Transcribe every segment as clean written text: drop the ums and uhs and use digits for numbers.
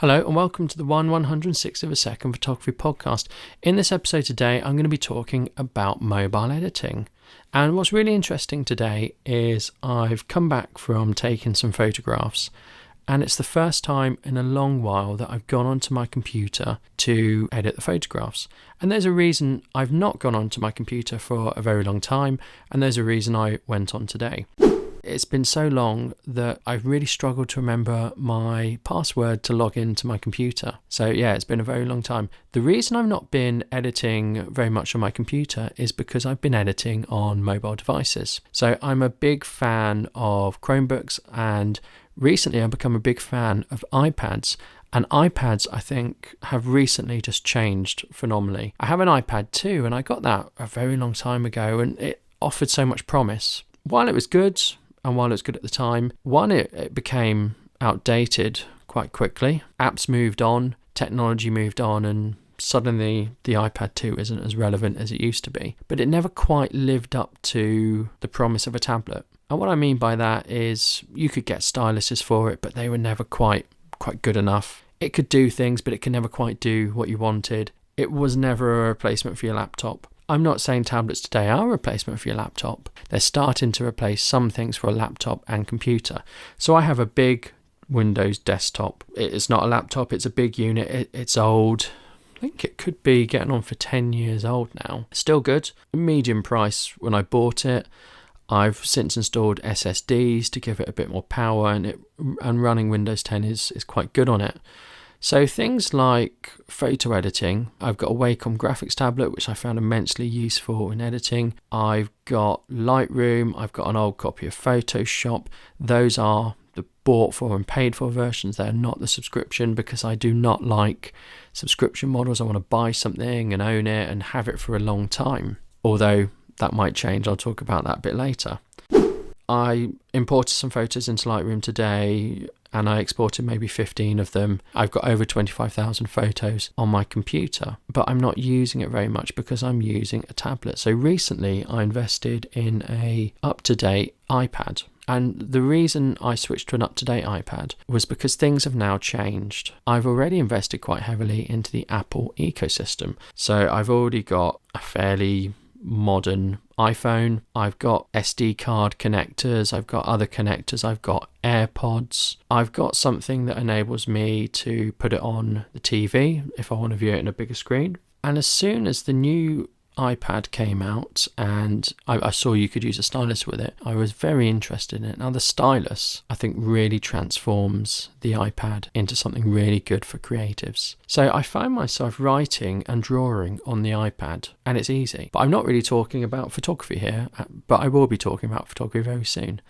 Hello and welcome to the 1/106th of a second photography podcast. In this episode today, I'm going to be talking about mobile editing. And what's really interesting today is I've come back from taking some photographs, and it's the first time in a long while that I've gone onto my computer to edit the photographs. And there's a reason I've not gone onto my computer for a very long time, and there's a reason I went on today. It's been so long that I've really struggled to remember my password to log into my computer. So yeah, it's been a very long time. The reason I've not been editing very much on my computer is because I've been editing on mobile devices. So I'm a big fan of Chromebooks, and recently I've become a big fan of iPads. And iPads, I think, have recently just changed phenomenally. I have an iPad too, and I got that a very long time ago, and it offered so much promise. While it was good, and while it was good at the time, it became outdated quite quickly. Apps moved on, technology moved on, and suddenly the iPad 2 isn't as relevant as it used to be. But it never quite lived up to the promise of a tablet. And what I mean by that is you could get styluses for it, but they were never quite good enough. It could do things, but it could never quite do what you wanted. It was never a replacement for your laptop. I'm not saying tablets today are a replacement for your laptop. They're starting to replace some things for a laptop and computer. So I have a big Windows desktop. It's not a laptop, it's a big unit. It's old. I think it could be getting on for 10 years old now. Still good. Medium price when I bought it. I've since installed SSDs to give it a bit more power, and running Windows 10 is quite good on it. So things like photo editing, I've got a Wacom graphics tablet, which I found immensely useful in editing. I've got Lightroom, I've got an old copy of Photoshop. Those are the bought for and paid for versions. They're not the subscription, because I do not like subscription models. I want to buy something and own it and have it for a long time. Although that might change, I'll talk about that a bit later. I imported some photos into Lightroom today, and I exported maybe 15 of them. I've got over 25,000 photos on my computer, but I'm not using it very much because I'm using a tablet. So recently I invested in a up-to-date iPad. And the reason I switched to an up-to-date iPad was because things have now changed. I've already invested quite heavily into the Apple ecosystem. So I've already got a fairly modern iPhone, I've got SD card connectors, I've got other connectors, I've got AirPods, I've got something that enables me to put it on the TV if I want to view it in a bigger screen. And as soon as the new iPad came out and I saw you could use a stylus with it, I was very interested in it. Now the stylus, I think, really transforms the iPad into something really good for creatives. So I find myself writing and drawing on the iPad, and it's easy. But I'm not really talking about photography here, but I will be talking about photography very soon.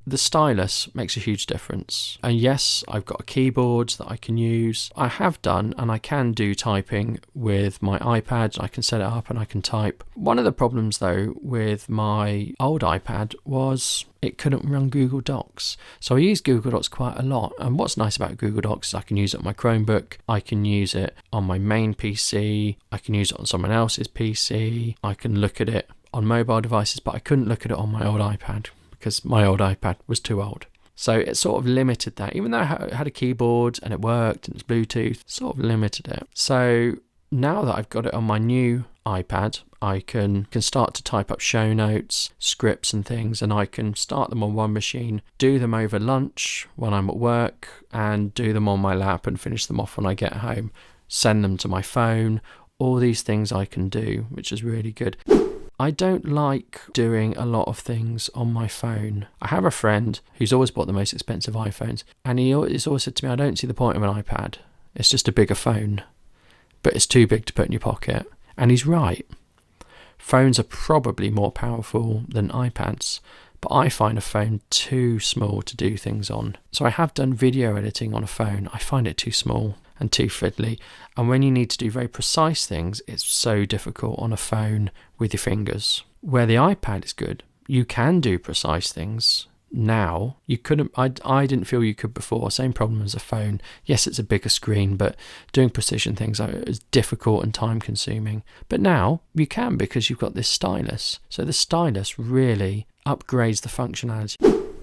The stylus makes a huge difference. And yes, I've got a keyboard that I can use. I have done, and I can do typing with my iPad. I can set it up and I can type. One of the problems though with my old iPad was it couldn't run Google Docs. So I use Google Docs quite a lot. And what's nice about Google Docs is I can use it on my Chromebook. I can use it on my main PC. I can use it on someone else's PC. I can look at it on mobile devices, but I couldn't look at it on my old iPad, because my old iPad was too old. So it sort of limited that. Even though I had a keyboard and it worked and it's Bluetooth, sort of limited it. So now that I've got it on my new iPad, I can start to type up show notes, scripts and things, and I can start them on one machine, do them over lunch when I'm at work, and do them on my lap and finish them off when I get home, send them to my phone. All these things I can do, which is really good. I don't like doing a lot of things on my phone. I have a friend who's always bought the most expensive iPhones, and he's always said to me, I don't see the point of an iPad. It's just a bigger phone, but it's too big to put in your pocket. And he's right. Phones are probably more powerful than iPads, but I find a phone too small to do things on. So I have done video editing on a phone. I find it too small and too fiddly, and when you need to do very precise things, it's so difficult on a phone with your fingers. Where the iPad is good, you can do precise things now. You couldn't, I didn't feel you could before. Same problem as a phone. Yes, it's a bigger screen, but doing precision things is difficult and time consuming. But now you can, because you've got this stylus. So the stylus really upgrades the functionality.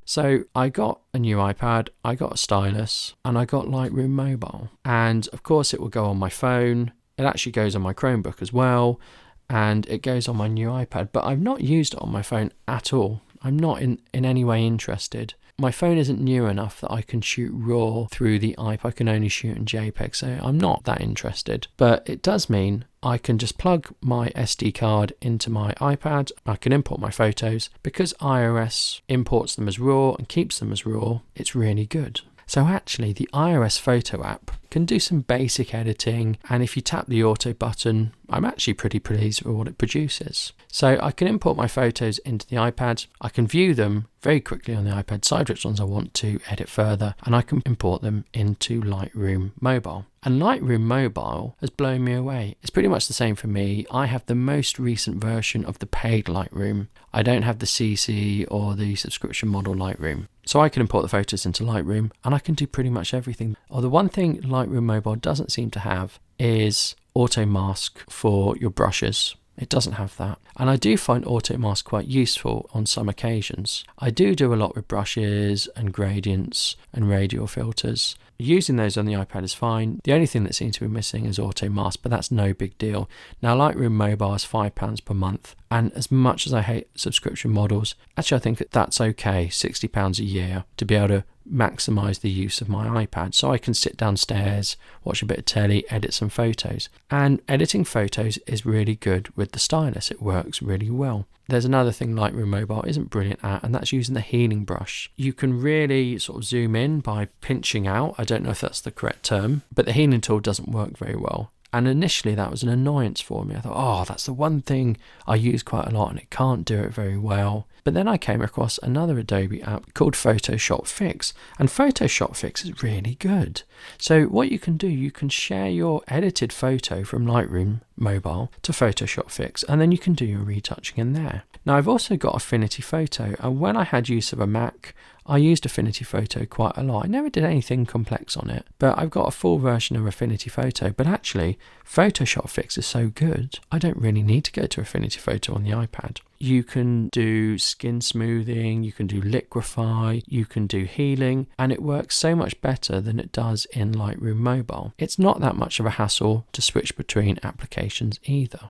So I got a new iPad, I got a stylus, and I got Lightroom Mobile. And of course it will go on my phone. It actually goes on my Chromebook as well, and it goes on my new iPad, but I've not used it on my phone at all. I'm not in any way interested. My phone isn't new enough that I can shoot RAW through the iPad. I can only shoot in JPEG, so I'm not that interested. But it does mean I can just plug my SD card into my iPad. I can import my photos. Because iOS imports them as RAW and keeps them as RAW, it's really good. So actually, the iOS photo app can do some basic editing, and if you tap the auto button, I'm actually pretty pleased with what it produces. So I can import my photos into the iPad, I can view them very quickly on the iPad, decide which ones I want to edit further, and I can import them into Lightroom Mobile. And Lightroom Mobile has blown me away. It's pretty much the same for me. I have the most recent version of the paid Lightroom. I don't have the CC or the subscription model Lightroom. So I can import the photos into Lightroom and I can do pretty much everything. Or the one thing Lightroom Mobile doesn't seem to have is auto mask for your brushes. It doesn't have that. And I do find auto mask quite useful on some occasions. I do a lot with brushes and gradients and radial filters. Using those on the iPad is fine. The only thing that seems to be missing is auto mask, but that's no big deal. Now Lightroom Mobile is £5 per month, and as much as I hate subscription models, actually I think that's okay, £60 a year to be able to maximize the use of my iPad, so I can sit downstairs, watch a bit of telly, edit some photos. And editing photos is really good with the stylus. It works really well. There's another thing Lightroom Mobile isn't brilliant at, and that's using the healing brush. You can really sort of zoom in by pinching out. I don't know if that's the correct term, but the healing tool doesn't work very well. And initially that was an annoyance for me. I thought, oh, that's the one thing I use quite a lot and it can't do it very well. But then I came across another Adobe app called Photoshop Fix, and Photoshop Fix is really good. So what you can do, you can share your edited photo from Lightroom Mobile to Photoshop Fix, and then you can do your retouching in there. Now I've also got Affinity Photo, and when I had use of a Mac, I used Affinity Photo quite a lot. I never did anything complex on it, but I've got a full version of Affinity Photo. But actually, Photoshop Fix is so good, I don't really need to go to Affinity Photo on the iPad. You can do skin smoothing, you can do liquify, you can do healing, and it works so much better than it does in Lightroom Mobile. It's not that much of a hassle to switch between applications either.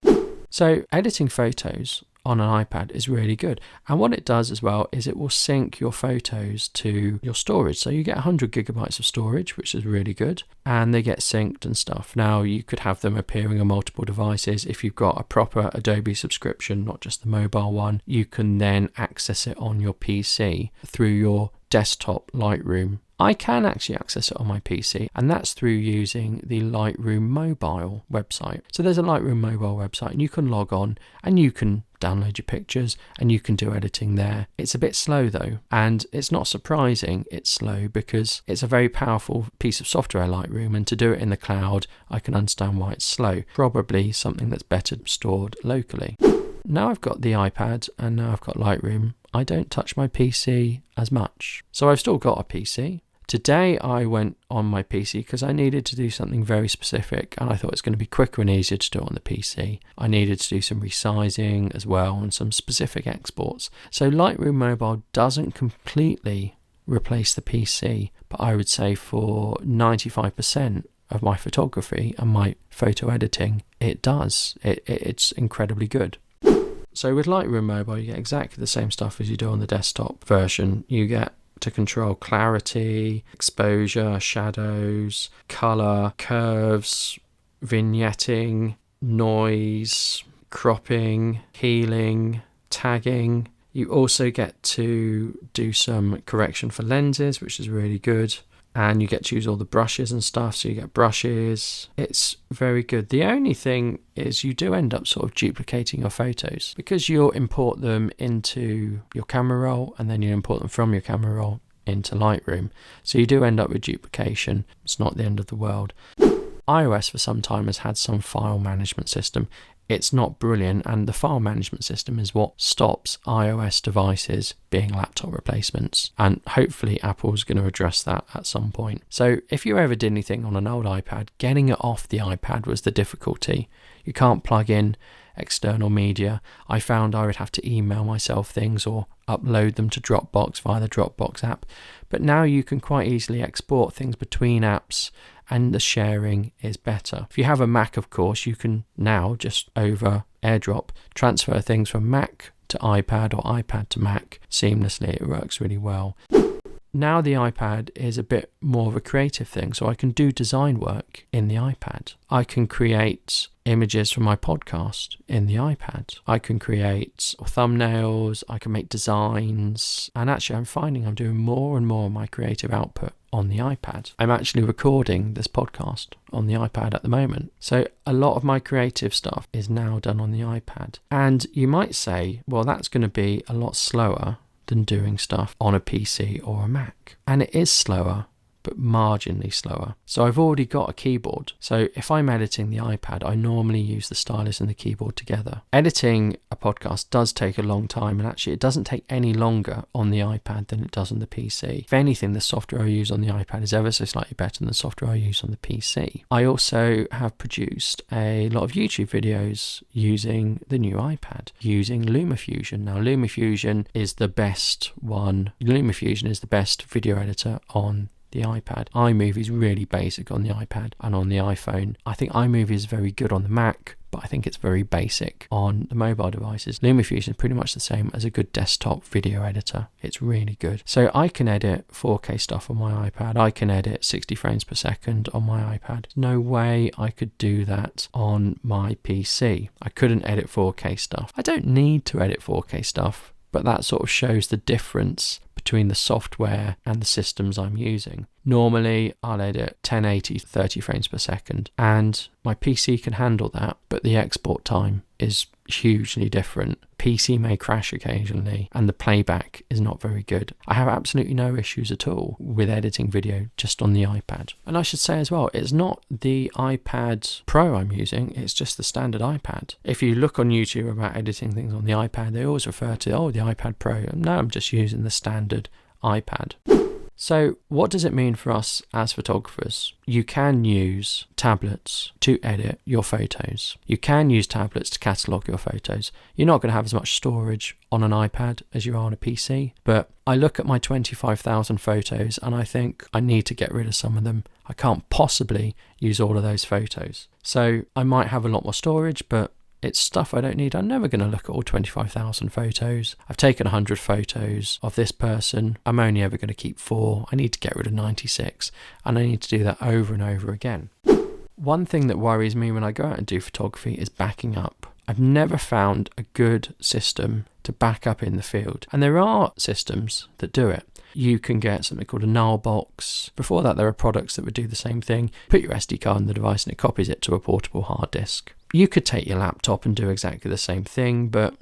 So editing photos on an iPad is really good, and what it does as well is it will sync your photos to your storage, so you get 100 gigabytes of storage, which is really good, and they get synced and stuff. Now you could have them appearing on multiple devices. If you've got a proper Adobe subscription, not just the mobile one, you can then access it on your PC through your desktop Lightroom. I can actually access it on my PC, and that's through using the Lightroom Mobile website. So there's a Lightroom Mobile website, and you can log on and you can download your pictures and you can do editing there. It's a bit slow though, and it's not surprising it's slow because it's a very powerful piece of software, Lightroom, and to do it in the cloud, I can understand why it's slow. Probably something that's better stored locally. Now I've got the iPad and now I've got Lightroom, I don't touch my PC as much. So I've still got a PC. Today I went on my PC because I needed to do something very specific, and I thought it's going to be quicker and easier to do it on the PC. I needed to do some resizing as well and some specific exports. So Lightroom Mobile doesn't completely replace the PC, but I would say for 95% of my photography and my photo editing, it does. It's incredibly good. So with Lightroom Mobile, you get exactly the same stuff as you do on the desktop version. You get to control clarity, exposure, shadows, color, curves, vignetting, noise, cropping, healing, tagging. You also get to do some correction for lenses, which is really good. And you get to use all the brushes and stuff, so you get brushes. It's very good. The only thing is you do end up sort of duplicating your photos because you'll import them into your camera roll and then you import them from your camera roll into Lightroom. So you do end up with duplication. It's not the end of the world. iOS for some time has had some file management system. It's not brilliant, and the file management system is what stops iOS devices being laptop replacements, and hopefully Apple's going to address that at some point. So if you ever did anything on an old iPad, getting it off the iPad was the difficulty. You can't plug in external media. I found I would have to email myself things or upload them to Dropbox via the Dropbox app. But now you can quite easily export things between apps, and the sharing is better. If you have a Mac, of course, you can now just over AirDrop transfer things from Mac to iPad or iPad to Mac seamlessly. It works really well. Now the iPad is a bit more of a creative thing, so I can do design work in the iPad. I can create images for my podcast in the iPad. I can create thumbnails, I can make designs, and actually I'm finding I'm doing more and more of my creative output on the iPad. I'm actually recording this podcast on the iPad at the moment. So a lot of my creative stuff is now done on the iPad. And you might say, well, that's going to be a lot slower than doing stuff on a PC or a Mac. And it is slower, but marginally slower. So I've already got a keyboard. So if I'm editing the iPad, I normally use the stylus and the keyboard together. Editing a podcast does take a long time, and actually it doesn't take any longer on the iPad than it does on the PC. If anything, the software I use on the iPad is ever so slightly better than the software I use on the PC. I also have produced a lot of YouTube videos using the new iPad, using LumaFusion. Now LumaFusion is the best one. LumaFusion is the best video editor on the iPad. iMovie is really basic on the iPad and on the iPhone. I think iMovie is very good on the Mac, but I think it's very basic on the mobile devices. LumaFusion is pretty much the same as a good desktop video editor. It's really good. So I can edit 4K stuff on my iPad. I can edit 60 frames per second on my iPad. No way I could do that on my PC. I couldn't edit 4K stuff. I don't need to edit 4K stuff, but that sort of shows the difference between the software and the systems I'm using. Normally, I'll edit 1080 30 frames per second, and my PC can handle that, but the export time is hugely different. PC may crash occasionally, and the playback is not very good. I have absolutely no issues at all with editing video just on the iPad. And I should say as well, it's not the iPad Pro I'm using, it's just the standard iPad. If you look on YouTube about editing things on the iPad, they always refer to, the iPad Pro. No, I'm just using the standard iPad. So what does it mean for us as photographers? You can use tablets to edit your photos. You can use tablets to catalogue your photos. You're not going to have as much storage on an iPad as you are on a PC, but I look at my 25,000 photos and I think I need to get rid of some of them. I can't possibly use all of those photos. So I might have a lot more storage, but it's stuff I don't need. I'm never going to look at all 25,000 photos. I've taken 100 photos of this person. I'm only ever going to keep 4. I need to get rid of 96, and I need to do that over and over again. One thing that worries me when I go out and do photography is backing up. I've never found a good system to back up in the field, and there are systems that do it. You can get something called a null box. Before that, there are products that would do the same thing. Put your SD card in the device and it copies it to a portable hard disk. You could take your laptop and do exactly the same thing, but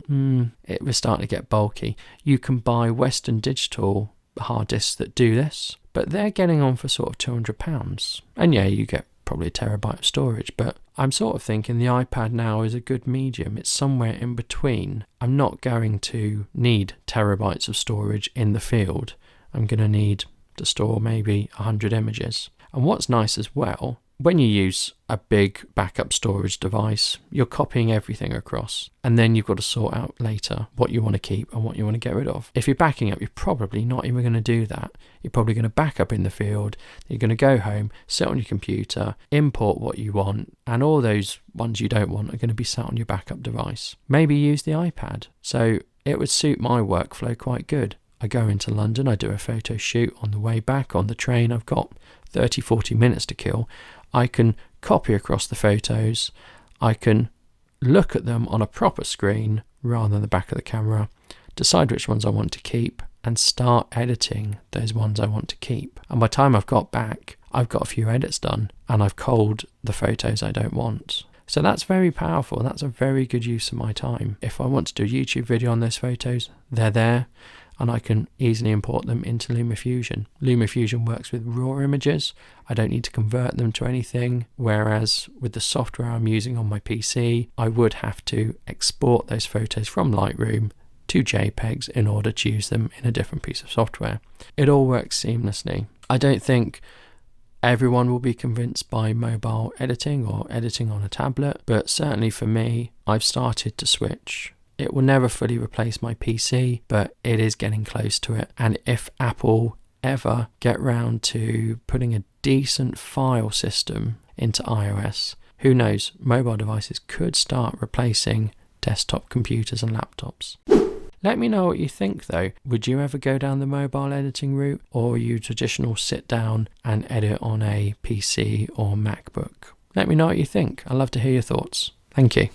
it was starting to get bulky. You can buy Western Digital hard disks that do this, but they're getting on for sort of £200. And yeah, you get probably a terabyte of storage, but I'm sort of thinking the iPad now is a good medium. It's somewhere in between. I'm not going to need terabytes of storage in the field. I'm going to need to store maybe 100 images. And what's nice as well, when you use a big backup storage device, you're copying everything across, and then you've got to sort out later what you want to keep and what you want to get rid of. If you're backing up, you're probably not even going to do that. You're probably going to back up in the field, you're going to go home, sit on your computer, import what you want, and all those ones you don't want are going to be sat on your backup device. Maybe use the iPad. So it would suit my workflow quite good. I go into London, I do a photo shoot on the way back on the train. I've got 30-40 minutes to kill. I can copy across the photos. I can look at them on a proper screen rather than the back of the camera, decide which ones I want to keep, and start editing those ones I want to keep. And by the time I've got back, I've got a few edits done and I've culled the photos I don't want. So that's very powerful. That's a very good use of my time. If I want to do a YouTube video on those photos, they're there, and I can easily import them into LumaFusion. LumaFusion works with raw images. I don't need to convert them to anything, whereas with the software I'm using on my PC, I would have to export those photos from Lightroom to JPEGs in order to use them in a different piece of software. It all works seamlessly. I don't think everyone will be convinced by mobile editing or editing on a tablet, but certainly for me, I've started to switch. It will never fully replace my PC, but it is getting close to it. And if Apple ever get round to putting a decent file system into iOS, who knows, mobile devices could start replacing desktop computers and laptops. Let me know what you think though. Would you ever go down the mobile editing route, or are you traditional sit down and edit on a PC or MacBook? Let me know what you think. I'd love to hear your thoughts. Thank you.